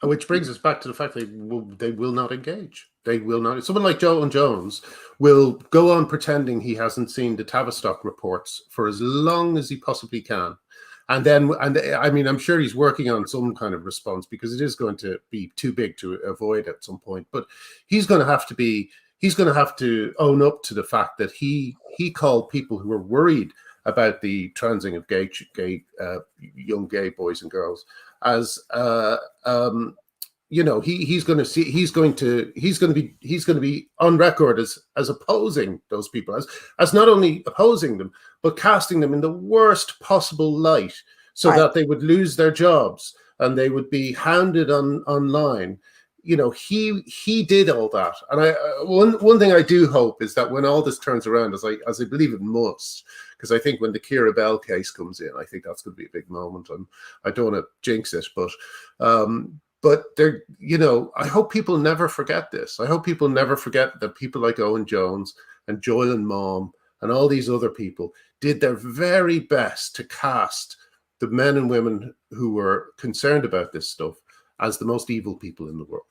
Which brings us back to the fact that they will not engage. They will not. Someone like Joel Jones will go on pretending he hasn't seen the Tavistock reports for as long as he possibly can. And I mean, I'm sure he's working on some kind of response, because it is going to be too big to avoid at some point. But he's going to have to own up to the fact that he called people who were worried about the transing of young gay boys and girls as he's going to be on record as opposing those people, as not only opposing them but casting them in the worst possible light, so that they would lose their jobs and they would be hounded online. He did all that, and one thing I do hope is that when all this turns around, as I believe it must, because I think when the Keira Bell case comes in, I think that's going to be a big moment. I don't want to jinx it, but But they're, you know, I hope people never forget this. I hope people never forget that people like Owen Jones and Joyle and Mom and all these other people did their very best to cast the men and women who were concerned about this stuff as the most evil people in the world.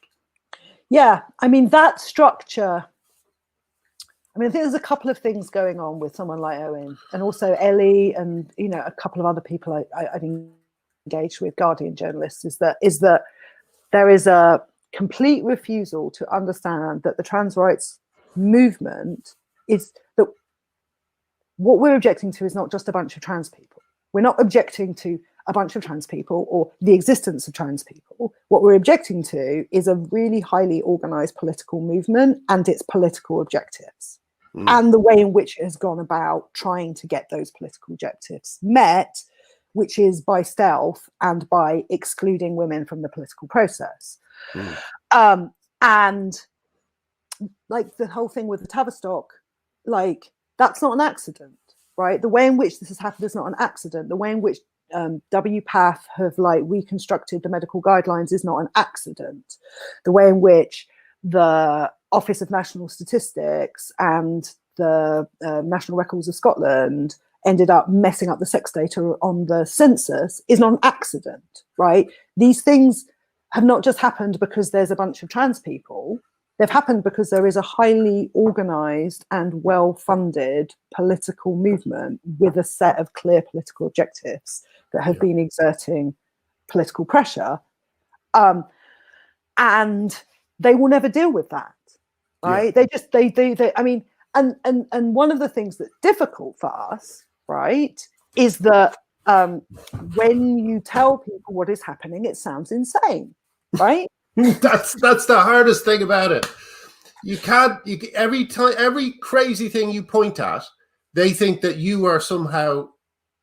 Yeah, I mean, that structure, I mean, I think there's a couple of things going on with someone like Owen, and also Ellie and, you know, a couple of other people I've engaged with, Guardian journalists, is that there is a complete refusal to understand that the trans rights movement is that what we're objecting to is not just a bunch of trans people. We're not objecting to a bunch of trans people or the existence of trans people. What we're objecting to is a really highly organized political movement and its political objectives, and the way in which it has gone about trying to get those political objectives met, which is by stealth and by excluding women from the political process. And like the whole thing with the Tavistock, like, that's not an accident, right? The way in which this has happened is not an accident. The way in which WPATH have like reconstructed the medical guidelines is not an accident. The way in which the Office of National Statistics and the National Records of Scotland ended up messing up the sex data on the census is not an accident, right? These things have not just happened because there's a bunch of trans people. They've happened because there is a highly organized and well-funded political movement with a set of clear political objectives that have been exerting political pressure. And they will never deal with that, right? They I mean, and one of the things that's difficult for us, right, is that when you tell people what is happening, it sounds insane, right? That's the hardest thing about it. Every crazy thing you point at, they think that you are somehow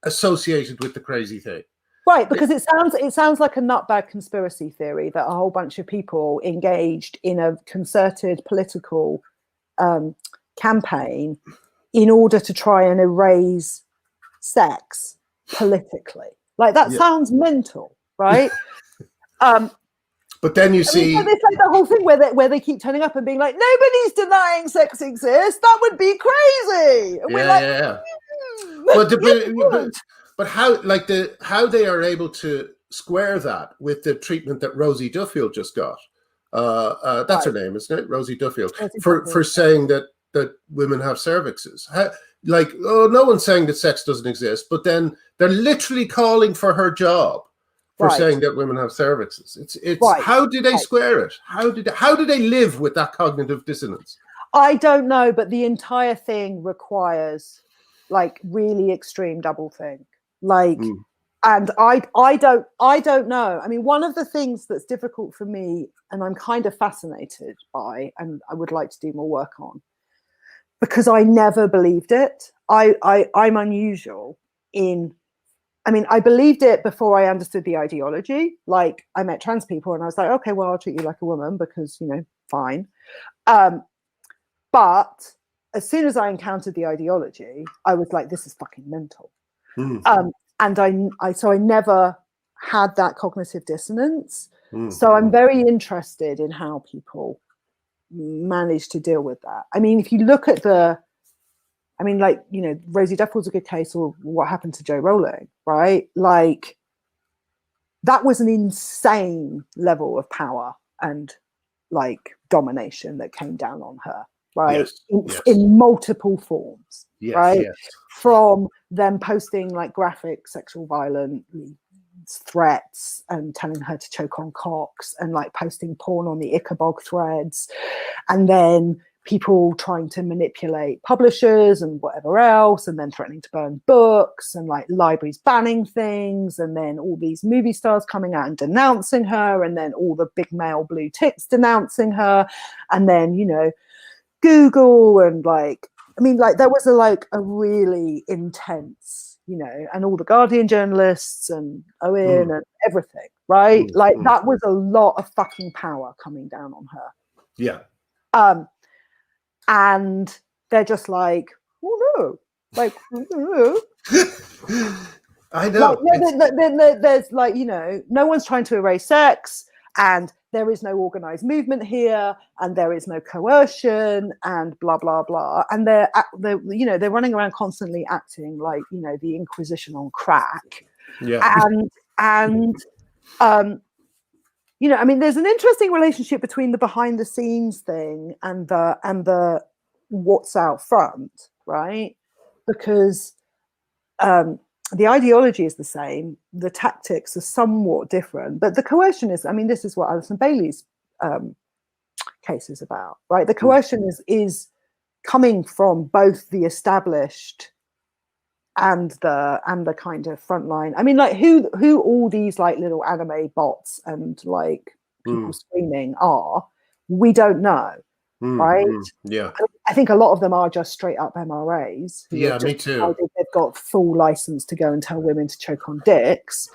associated with the crazy thing. Right, because it sounds like a nutbag conspiracy theory that a whole bunch of people engaged in a concerted political campaign in order to try and erase sex politically. Like, that sounds mental, right? But then you see, it's like the whole thing where they keep turning up and being like, nobody's denying sex exists. That would be crazy. And we're like, but how they are able to square that with the treatment that Rosie Duffield just got. That's her name, isn't it? Rosie Duffield, for saying that women have cervixes. No one's saying that sex doesn't exist, but then they're literally calling for her job for saying that women have cervixes. It's how do they square it? How do they live with that cognitive dissonance? I don't know, but the entire thing requires like really extreme doublethink. Like, and I don't know. I mean, one of the things that's difficult for me, and I'm kind of fascinated by, and I would like to do more work on, because I never believed it. I'm unusual in. I mean, I believed it before I understood the ideology. Like, I met trans people and I was like, okay, well, I'll treat you like a woman because, you know, fine. But as soon as I encountered the ideology, I was like, this is fucking mental. And I never had that cognitive dissonance. So I'm very interested in how people manage to deal with that. I mean, if you look at Rosie Duffield's a good case, or what happened to Jo Rowling, right? Like, that was an insane level of power and like domination that came down on her, right? In multiple forms, right? From them posting like graphic sexual violence threats and telling her to choke on cocks, and like posting porn on the Ichabog threads, and then people trying to manipulate publishers and whatever else, and then threatening to burn books, and like libraries banning things, and then all these movie stars coming out and denouncing her, and then all the big male blue ticks denouncing her, and then, you know, Google, and like, I mean, like, there was a really intense, you know, and all the Guardian journalists and Owen and everything, right? Like, that was a lot of fucking power coming down on her. Yeah. And they're just like, oh no, like, I know. Like, there's like, you know, no one's trying to erase sex, and there is no organized movement here, and there is no coercion, and blah blah blah. And they're running around constantly acting like the Inquisition on crack. Yeah. And there's an interesting relationship between the behind the scenes thing and the what's out front, right? Because the ideology is the same, the tactics are somewhat different, but the coercion is, this is what Alison Bailey's case is about, right? The coercion is coming from both the established and the kind of frontline. Who all these like little anime bots and like people screaming are, we don't know, right? Yeah. I think a lot of them are just straight up MRAs. Yeah, me too. They've got full license to go and tell women to choke on dicks.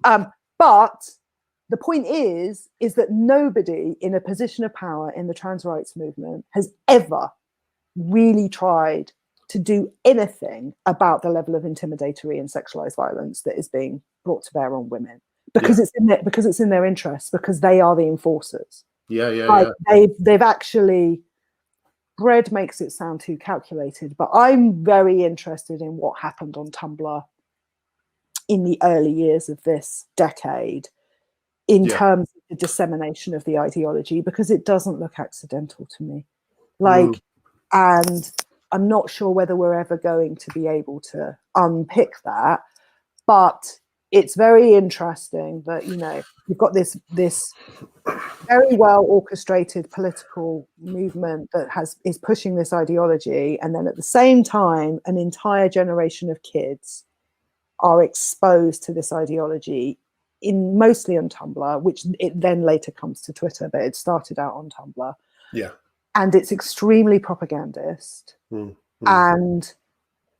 But the point is that nobody in a position of power in the trans rights movement has ever really tried to do anything about the level of intimidatory and sexualized violence that is being brought to bear on women, because it's in their interests, because they are the enforcers. They've actually, Bread makes it sound too calculated, but I'm very interested in what happened on Tumblr in the early years of this decade in terms of the dissemination of the ideology, because it doesn't look accidental to me. And I'm not sure whether we're ever going to be able to unpick that, but it's very interesting that, you've got this very well orchestrated political movement that is pushing this ideology, and then at the same time, an entire generation of kids are exposed to this ideology mostly on Tumblr, which it then later comes to Twitter, but it started out on Tumblr. Yeah. And it's extremely propagandist. And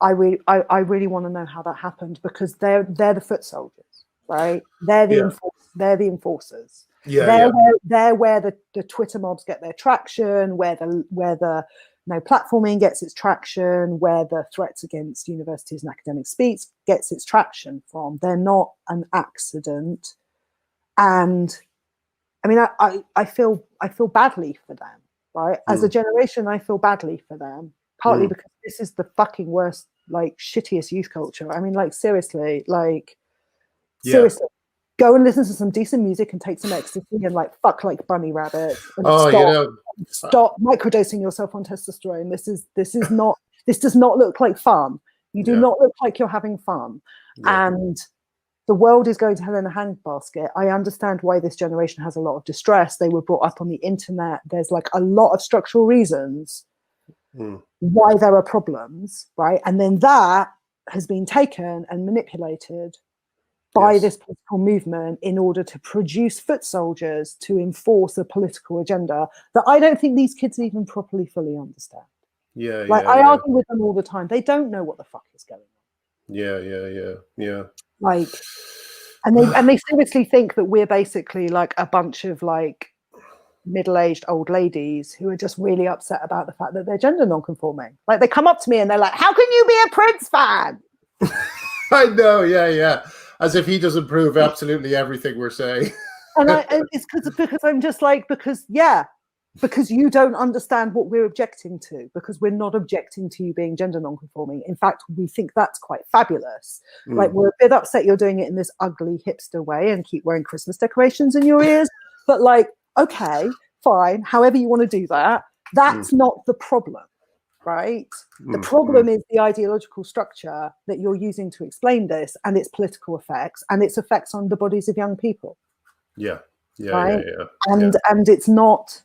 I really want to know how that happened, because they're the foot soldiers, right? They're the enforcers. They're where the Twitter mobs get their traction, where the no platforming gets its traction, where the threats against universities and academic speech gets its traction from. They're not an accident. And I feel badly for them, right? As a generation, I feel badly for them, partly because this is the fucking worst, like, shittiest youth culture. Seriously, seriously, go and listen to some decent music and take some ecstasy and like fuck like bunny rabbits and stop microdosing yourself on testosterone. This does not look like fun. You do not look like you're having fun. And the world is going to hell in a handbasket. I understand why this generation has a lot of distress. They were brought up on the internet. There's like a lot of structural reasons why there are problems, right? And then that has been taken and manipulated by this political movement in order to produce foot soldiers to enforce a political agenda that I don't think these kids even properly fully understand. I argue with them all the time. They don't know what the fuck is going on. Yeah. Like, and they seriously think that we're basically like a bunch of like middle-aged old ladies who are just really upset about the fact that they're gender non-conforming. Like, they come up to me and they're like, "How can you be a Prince fan?" I know, yeah. As if he doesn't prove absolutely everything we're saying. And it's because I'm just like, because you don't understand what we're objecting to, because we're not objecting to you being gender non-conforming. In fact, we think that's quite fabulous. Like, we're a bit upset you're doing it in this ugly hipster way and keep wearing Christmas decorations in your ears. But like, okay, fine, however you want to do that, that's not the problem. Right? The problem is the ideological structure that you're using to explain this, and its political effects, and its effects on the bodies of young people. Yeah. And it's not,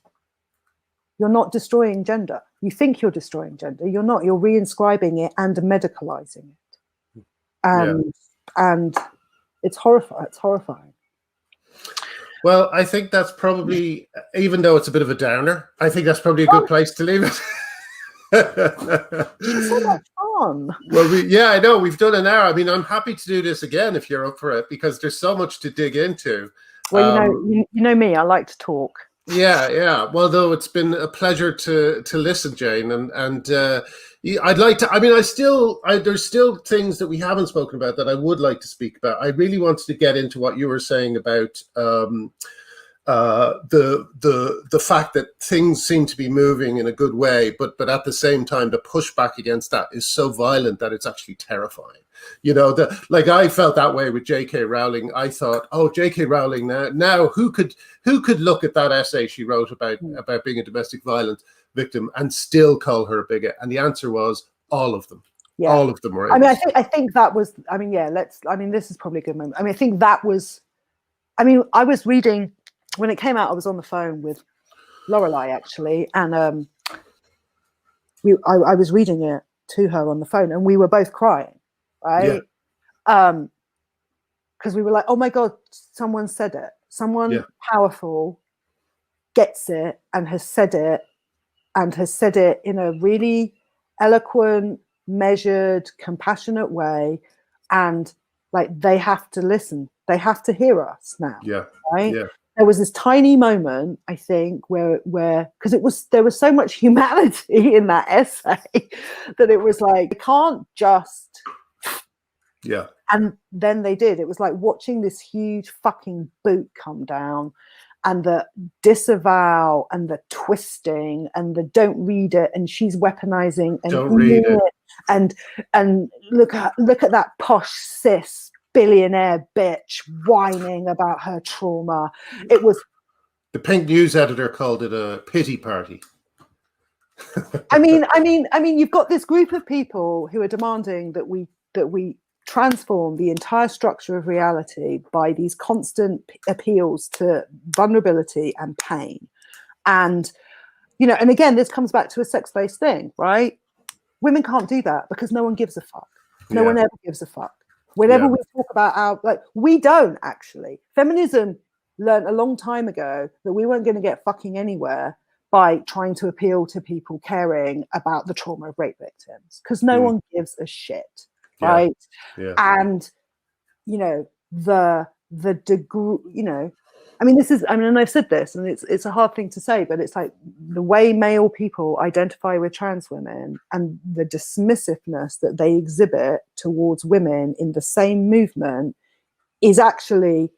you're not destroying gender. You think you're destroying gender. You're not. You're reinscribing it and medicalizing it. And it's horrifying. It's horrifying. Well, I think that's probably, even though it's a bit of a downer, I think that's probably a good place to leave it. It's so much fun. Well, I know we've done an hour. I'm happy to do this again if you're up for it, because there's so much to dig into. Well, you know me, I like to talk. Yeah. Well, though, it's been a pleasure to listen, Jane, and I'd like to. There's still things that we haven't spoken about that I would like to speak about. I really wanted to get into what you were saying about the fact that things seem to be moving in a good way, but at the same time, the pushback against that is so violent that it's actually terrifying. You know, like I felt that way with J.K. Rowling. I thought, oh, J.K. Rowling now who could look at that essay she wrote about being a domestic violence victim and still call her a bigot? And the answer was all of them. Yeah. All of them were. I mean, I think that was. I mean, yeah. This is probably a good moment. I mean, I think that was. I mean, I was reading when it came out. I was on the phone with Lorelei actually, and I was reading it to her on the phone, and we were both crying, right? Yeah. Because we were like, oh my God, someone said it. Someone powerful gets it and has said it in a really eloquent, measured, compassionate way, and like they have to listen. They have to hear us now. Yeah. Right. Yeah. There was this tiny moment, I think, where because there was so much humanity in that essay that it was like, you can't just. Yeah. And then they did. It was like watching this huge fucking boot come down, and the disavow and the twisting and the don't read it, and she's weaponizing and don't read it. And look at that posh cis billionaire bitch whining about her trauma. It was. The Pink News editor called it a pity party. I mean, you've got this group of people who are demanding that we transform the entire structure of reality by these constant appeals to vulnerability and pain. And, you know, and again, this comes back to a sex-based thing, right? Women can't do that because no one gives a fuck. No one ever gives a fuck. Whenever we talk about we don't actually. Feminism learned a long time ago that we weren't going to get fucking anywhere by trying to appeal to people caring about the trauma of rape victims, because no one gives a shit. Right. Yeah. And, you know, the degree, you know, I mean, and I've said this, and it's a hard thing to say, but it's like the way male people identify with trans women and the dismissiveness that they exhibit towards women in the same movement is actually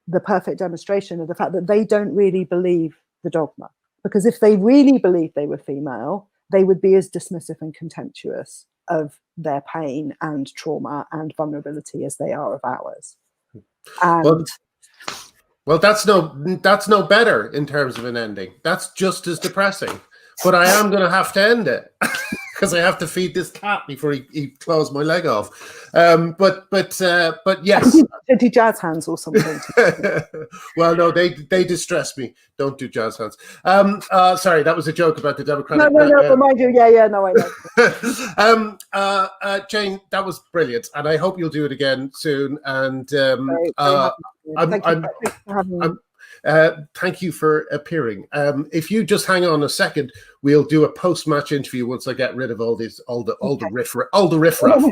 the perfect demonstration of the fact that they don't really believe the dogma. Because if they really believed they were female, they would be as dismissive and contemptuous of their pain and trauma and vulnerability as they are of ours. And well, that's no better in terms of an ending. That's just as depressing. But I am going to have to end it because I have to feed this cat before he claws my leg off. But yes, do jazz hands or something. Well, no, they distress me. Don't do jazz hands. Sorry, that was a joke about the Democratic. No, mind you, no, I know. Jane, that was brilliant, and I hope you'll do it again soon. And thank you for appearing. If you just hang on a second, we'll do a post-match interview once I get rid of all the riffraff.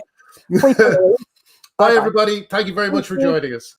Bye, everybody. Thank you very much for joining us.